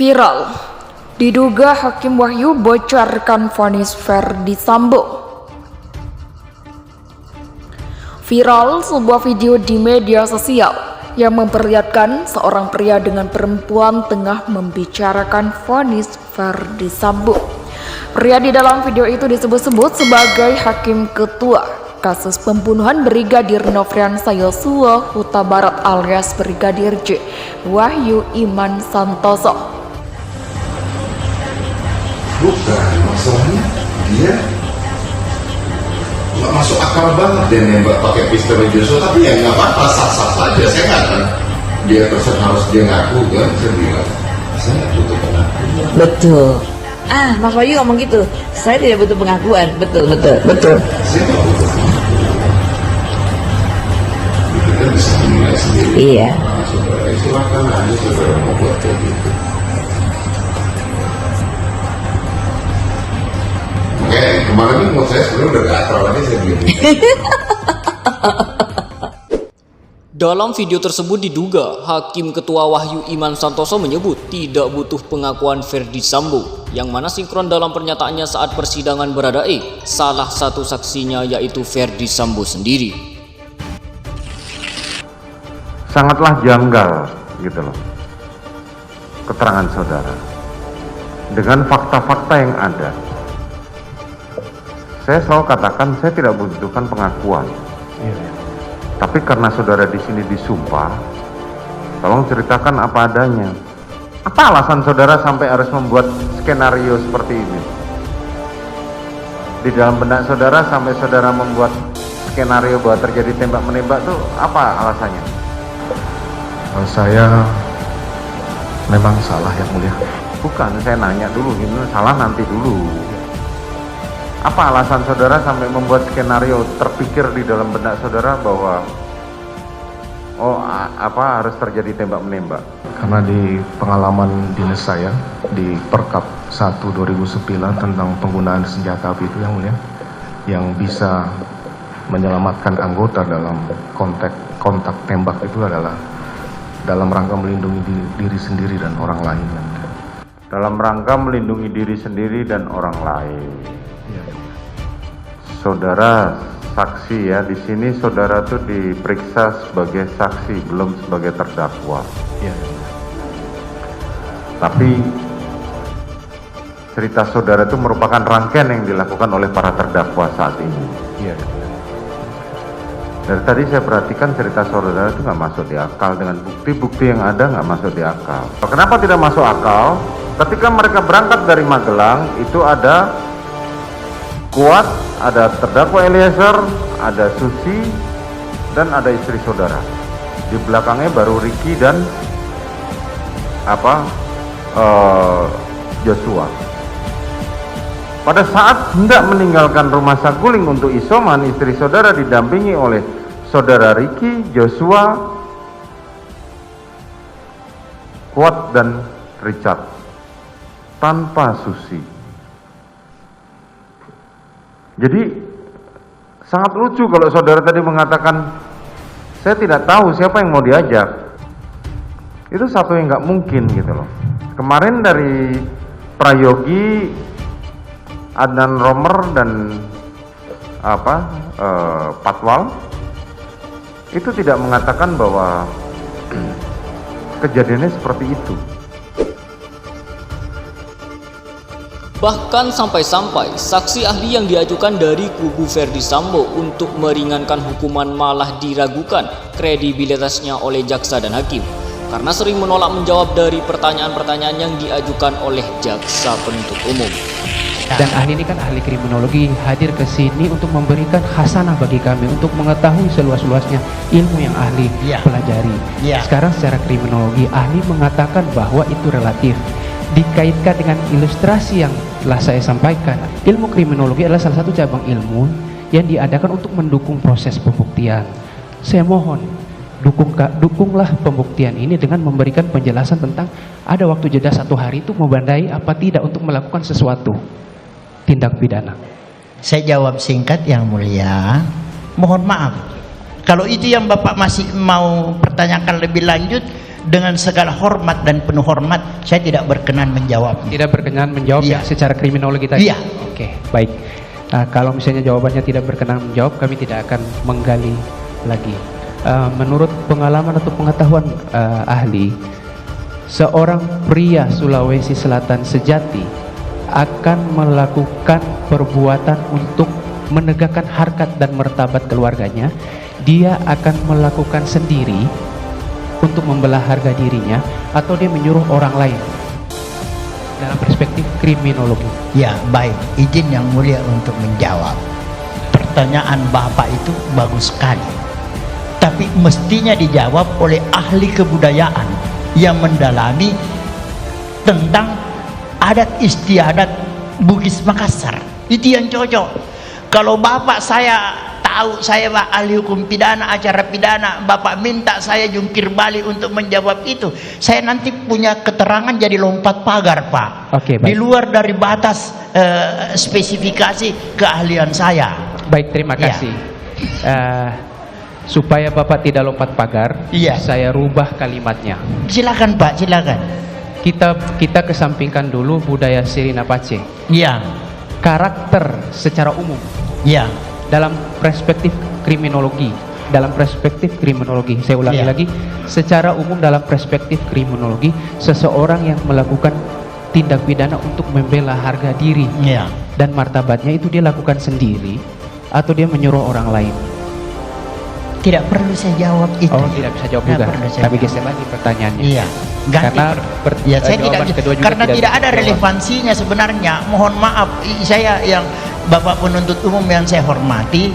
Viral, diduga Hakim Wahyu bocorkan vonis Ferdy Sambo. Viral sebuah video di media sosial yang memperlihatkan seorang pria dengan perempuan tengah membicarakan vonis Ferdy Sambo. Pria di dalam video itu disebut-sebut sebagai Hakim Ketua kasus pembunuhan Brigadir Nofriansah Yosua Huta Barat alias Brigadir J, Wahyu Iman Santoso. Bukan, masalahnya dia nggak masuk akal banget dia nembak pakai pistol Joshua, tapi ya nggak apa-apa, sah-sah saja. Saya nggak akan dia terus harus dia ngaku kan, saya bilang saya nggak butuh pengakuan. Betul. Mas Wahyu ngomong gitu, saya tidak butuh pengakuan. Betul. Saya nggak butuh pengakuan. Kita bisa menilai sendiri. Iya. Nah, saudara, silakan aja saudara mau buat kayak gitu. Kemarin ini menurut saya sebenarnya udah gatal lagi saya bilang. Dalam video tersebut diduga Hakim Ketua Wahyu Iman Santoso menyebut tidak butuh pengakuan Ferdy Sambo, yang mana sinkron dalam pernyataannya saat persidangan Baradae, salah satu saksinya yaitu Ferdy Sambo sendiri. Sangatlah janggal gitu loh keterangan saudara dengan fakta-fakta yang ada. Saya selalu katakan saya tidak membutuhkan pengakuan. Tapi karena saudara di sini disumpah, tolong ceritakan apa adanya. Apa alasan saudara sampai harus membuat skenario seperti ini? Di dalam benak saudara sampai saudara membuat skenario bahwa terjadi tembak-menembak itu apa alasannya? Saya memang salah yang mulia. Bukan, saya nanya dulu, ini salah nanti dulu. Apa alasan saudara sampai membuat skenario terpikir di dalam benak saudara bahwa harus terjadi tembak-menembak? Karena di pengalaman dinas saya di Perkap 1 2009 tentang penggunaan senjata api itu yang mulia, yang bisa menyelamatkan anggota dalam kontak tembak itu adalah dalam rangka melindungi diri sendiri dan orang lain. Dalam rangka melindungi diri sendiri dan orang lain. Saudara saksi ya, di sini saudara tuh diperiksa sebagai saksi, belum sebagai terdakwa. Ya. Tapi cerita saudara itu merupakan rangkaian yang dilakukan oleh para terdakwa saat ini. Iya. Dari tadi saya perhatikan cerita saudara itu nggak masuk di akal, dengan bukti-bukti yang ada nggak masuk di akal. Kenapa tidak masuk akal? Ketika mereka berangkat dari Magelang itu ada Kuat, ada terdakwa Eliezer, ada Susi, dan ada istri saudara. Di belakangnya baru Ricky dan Joshua. Pada saat hendak meninggalkan rumah Saguling untuk isoman, istri saudara didampingi oleh saudara Ricky, Joshua, Kuat, dan Richard, tanpa Susi. Jadi sangat lucu kalau saudara tadi mengatakan saya tidak tahu siapa yang mau diajak. Itu satu yang nggak mungkin gitu loh. Kemarin dari Prayogi, Adnan Romer dan Patwal itu tidak mengatakan bahwa kejadiannya seperti itu. Bahkan sampai-sampai saksi ahli yang diajukan dari kubu Ferdy Sambo untuk meringankan hukuman malah diragukan kredibilitasnya oleh jaksa dan hakim, karena sering menolak menjawab dari pertanyaan-pertanyaan yang diajukan oleh jaksa penuntut umum. Dan ahli ini kan ahli kriminologi, hadir ke sini untuk memberikan khasanah bagi kami untuk mengetahui seluas-luasnya ilmu yang ahli pelajari. Sekarang secara kriminologi ahli mengatakan bahwa itu relatif, dikaitkan dengan ilustrasi yang telah saya sampaikan. Ilmu kriminologi adalah salah satu cabang ilmu yang diadakan untuk mendukung proses pembuktian. Saya mohon dukunglah pembuktian ini dengan memberikan penjelasan tentang ada waktu jeda 1 hari itu membandai apa tidak untuk melakukan sesuatu tindak pidana. Saya jawab singkat yang mulia, mohon maaf kalau itu yang Bapak masih mau pertanyakan lebih lanjut, dengan segala hormat dan penuh hormat, saya tidak berkenan menjawab. Tidak berkenan menjawab Iya. ya, secara kriminologi tadi? Iya. Oke, baik. Nah, kalau misalnya jawabannya tidak berkenan menjawab, kami tidak akan menggali lagi. Menurut pengalaman atau pengetahuan ahli, seorang pria Sulawesi Selatan sejati akan melakukan perbuatan untuk menegakkan harkat dan martabat keluarganya. Dia akan melakukan sendiri untuk membelah harga dirinya, atau dia menyuruh orang lain dalam perspektif kriminologi. Ya, baik. Izin yang mulia untuk menjawab. Pertanyaan Bapak itu bagus sekali. Tapi mestinya dijawab oleh ahli kebudayaan yang mendalami tentang adat istiadat Bugis Makassar. Itu yang cocok. Kalau Bapak saya tahu saya ahli hukum pidana, acara pidana, Bapak minta saya jungkir balik untuk menjawab itu, saya nanti punya keterangan jadi lompat pagar, Pak. Oke, baik. Di luar dari batas spesifikasi keahlian saya. Baik, terima Ya. kasih. Supaya Bapak tidak lompat pagar, Iya. saya rubah kalimatnya. Silakan, Pak, silakan. Kita kesampingkan dulu budaya Sirina Pace. Iya, Karakter secara umum iya, dalam perspektif kriminologi, saya ulangi Iya. lagi, secara umum dalam perspektif kriminologi, seseorang yang melakukan tindak pidana untuk membela harga diri iya. dan martabatnya itu dia lakukan sendiri atau dia menyuruh orang lain. Tidak perlu saya jawab itu. Oh, tidak bisa jawab Tidak juga. perlu saya Kami jawab. geser lagi pertanyaannya. Iya. Ganti. Karena Ya, saya jawaban tidak, kedua juga karena tidak ada dijawab. relevansinya sebenarnya. Mohon maaf, saya yang Bapak penuntut umum yang saya hormati,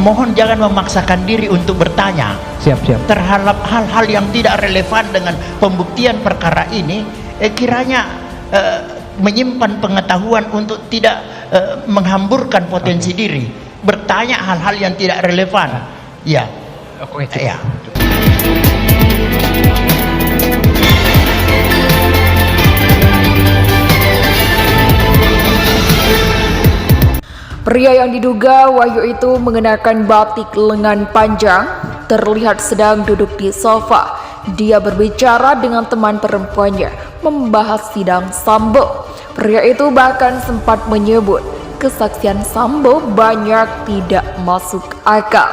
mohon jangan memaksakan diri untuk bertanya Siap. terhadap hal-hal yang tidak relevan dengan pembuktian perkara ini. Kiranya menyimpan pengetahuan untuk tidak menghamburkan potensi diri, bertanya hal-hal yang tidak relevan. Ya, Oke, cukup. ya. Pria yang diduga Wahyu itu mengenakan batik lengan panjang terlihat sedang duduk di sofa. Dia berbicara dengan teman perempuannya membahas sidang Sambo. Pria itu bahkan sempat menyebut kesaksian Sambo banyak tidak masuk akal.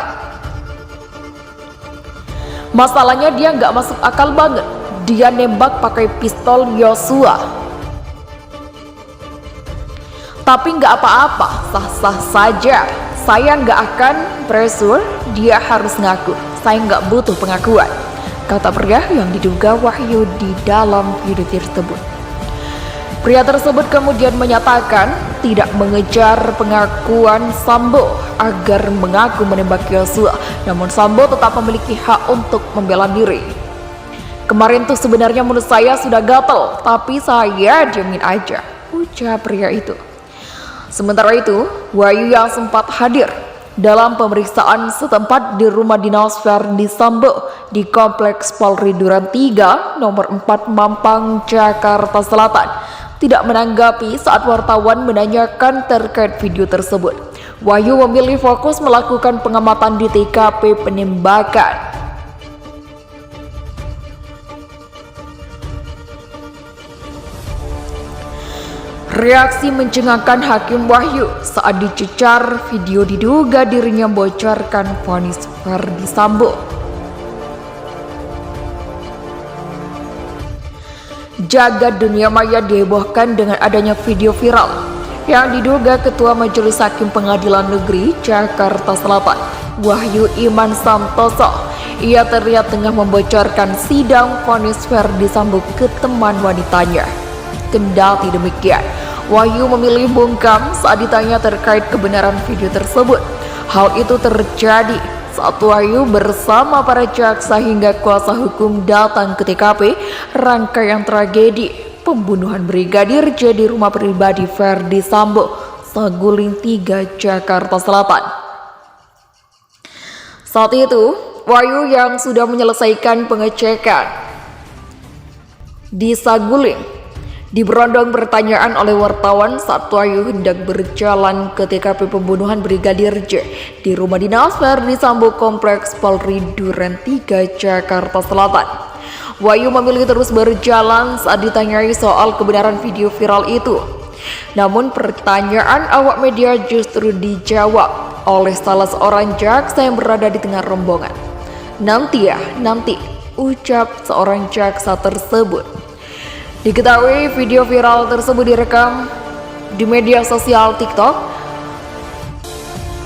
Masalahnya dia nggak masuk akal banget. Dia nembak pakai pistol Yosua. Tapi nggak apa-apa, sah-sah saja. Saya nggak akan pressure, dia harus ngaku. Saya nggak butuh pengakuan, kata pria yang diduga Wahyu di dalam video tersebut. Pria tersebut kemudian menyatakan tidak mengejar pengakuan Sambo agar mengaku menembak Yosua, namun Sambo tetap memiliki hak untuk membela diri. Kemarin tuh sebenarnya menurut saya sudah gatel, tapi saya diamin aja, ujar pria itu. Sementara itu, Wahyu yang sempat hadir dalam pemeriksaan setempat di rumah dinas Verdi Sambo di Kompleks Polri Duren 3, nomor 4 Mampang, Jakarta Selatan, tidak menanggapi saat wartawan menanyakan terkait video tersebut. Wahyu memilih fokus melakukan pengamatan di TKP penembakan. Reaksi mencengangkan Hakim Wahyu saat dicecar video diduga dirinya bocorkan vonis Verdi Sambo. Jagat dunia maya dihebohkan dengan adanya video viral yang diduga Ketua Majelis Hakim Pengadilan Negeri Jakarta Selatan, Wahyu Iman Santoso. Ia terlihat tengah membocorkan sidang vonis Verdi Sambo ke teman wanitanya. Kendati demikian, Wahyu memilih bungkam saat ditanya terkait kebenaran video tersebut. Hal itu terjadi saat Wahyu bersama para jaksa hingga kuasa hukum datang ke TKP rangkaian tragedi pembunuhan Brigadir J di rumah pribadi Verdi Sambo, Saguling 3, Jakarta Selatan. Saat itu, Wahyu yang sudah menyelesaikan pengecekan di Saguling diberondong pertanyaan oleh wartawan saat Wahyu hendak berjalan ke TKP pembunuhan Brigadir J di rumah dinas Verdi Sambo Kompleks Polri Duren 3, Jakarta Selatan. Wahyu memilih terus berjalan saat ditanyai soal kebenaran video viral itu. Namun pertanyaan awak media justru dijawab oleh salah seorang jaksa yang berada di tengah rombongan. Nanti, ucap seorang jaksa tersebut. Diketahui video viral tersebut direkam di media sosial TikTok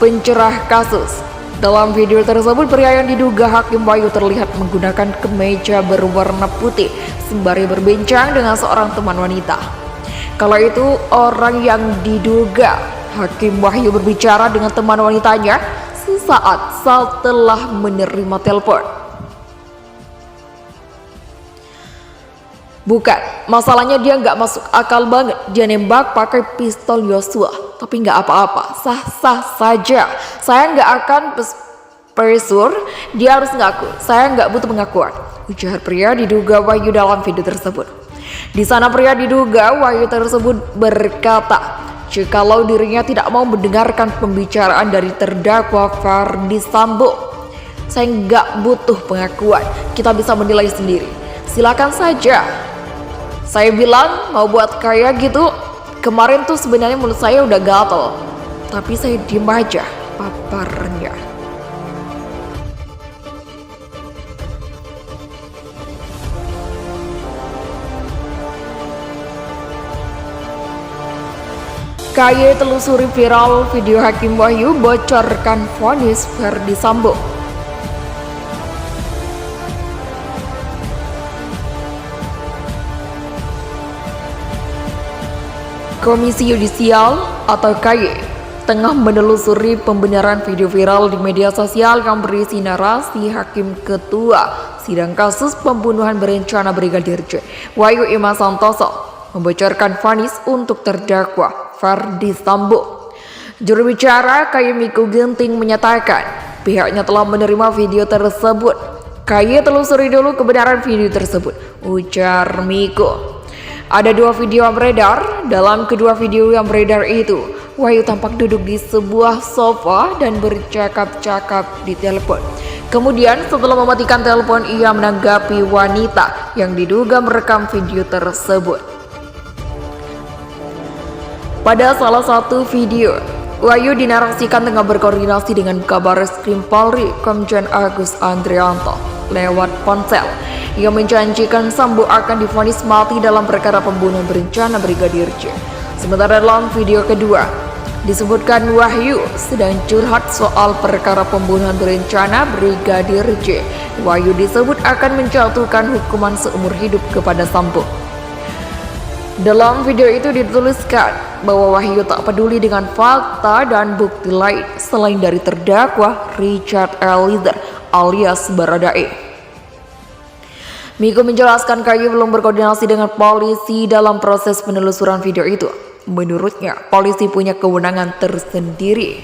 pencerah kasus. Dalam video tersebut, pria yang diduga Hakim Wahyu terlihat menggunakan kemeja berwarna putih sembari berbincang dengan seorang teman wanita. Kala itu, orang yang diduga Hakim Wahyu berbicara dengan teman wanitanya sesaat setelah menerima telepon. Bukan, masalahnya dia nggak masuk akal banget. Dia nembak pakai pistol Yosua, tapi nggak apa-apa, sah-sah saja. Saya nggak akan persur, dia harus ngaku. Saya nggak butuh pengakuan, ujar pria diduga Wahyu dalam video tersebut. Di sana pria diduga Wahyu tersebut berkata, jikalau dirinya tidak mau mendengarkan pembicaraan dari terdakwa Ferdy Sambo, saya nggak butuh pengakuan. Kita bisa menilai sendiri. Silakan saja. Saya bilang mau buat kayak gitu. Kemarin tuh sebenarnya mulut saya udah gatel, tapi saya diem aja, paparnya. KY telusuri viral video Hakim Wahyu bocorkan vonis Ferdy Sambo. Komisi Yudisial atau KY tengah menelusuri pembenaran video viral di media sosial yang berisi narasi Hakim Ketua sidang kasus pembunuhan berencana Brigadir J, Wahyu Iman Santoso, membocorkan vonis untuk terdakwa Ferdy Sambo. Juru bicara KY Miko Ginting menyatakan pihaknya telah menerima video tersebut. KY telusuri dulu kebenaran video tersebut, ujar Miko. Ada 2 video yang beredar. Dalam kedua video yang beredar itu, Wahyu tampak duduk di sebuah sofa dan bercakap-cakap di telepon. Kemudian setelah mematikan telepon, ia menanggapi wanita yang diduga merekam video tersebut. Pada salah satu video, Wahyu dinarasikan tengah berkoordinasi dengan Kabareskrim Polri Komjen Agus Andrianto lewat ponsel. Ia menjanjikan Sambo akan divonis mati dalam perkara pembunuhan berencana Brigadir J. Sementara dalam video kedua, disebutkan Wahyu sedang curhat soal perkara pembunuhan berencana Brigadir J. Wahyu disebut akan menjatuhkan hukuman seumur hidup kepada Sambo. Dalam video itu dituliskan bahwa Wahyu tak peduli dengan fakta dan bukti lain selain dari terdakwa Richard Eliezer alias Baradae. Miko menjelaskan KY belum berkoordinasi dengan polisi dalam proses penelusuran video itu. Menurutnya, polisi punya kewenangan tersendiri.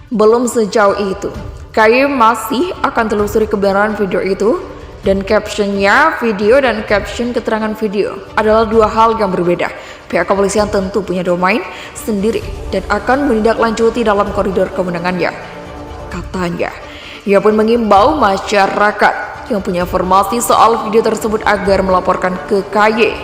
Belum sejauh itu, KY masih akan telusuri kebenaran video itu, dan captionnya video dan caption keterangan video adalah 2 hal yang berbeda. Pihak kepolisian tentu punya domain sendiri dan akan menindaklanjuti dalam koridor kewenangannya, katanya. Ia pun mengimbau masyarakat yang punya informasi soal video tersebut agar melaporkan ke KY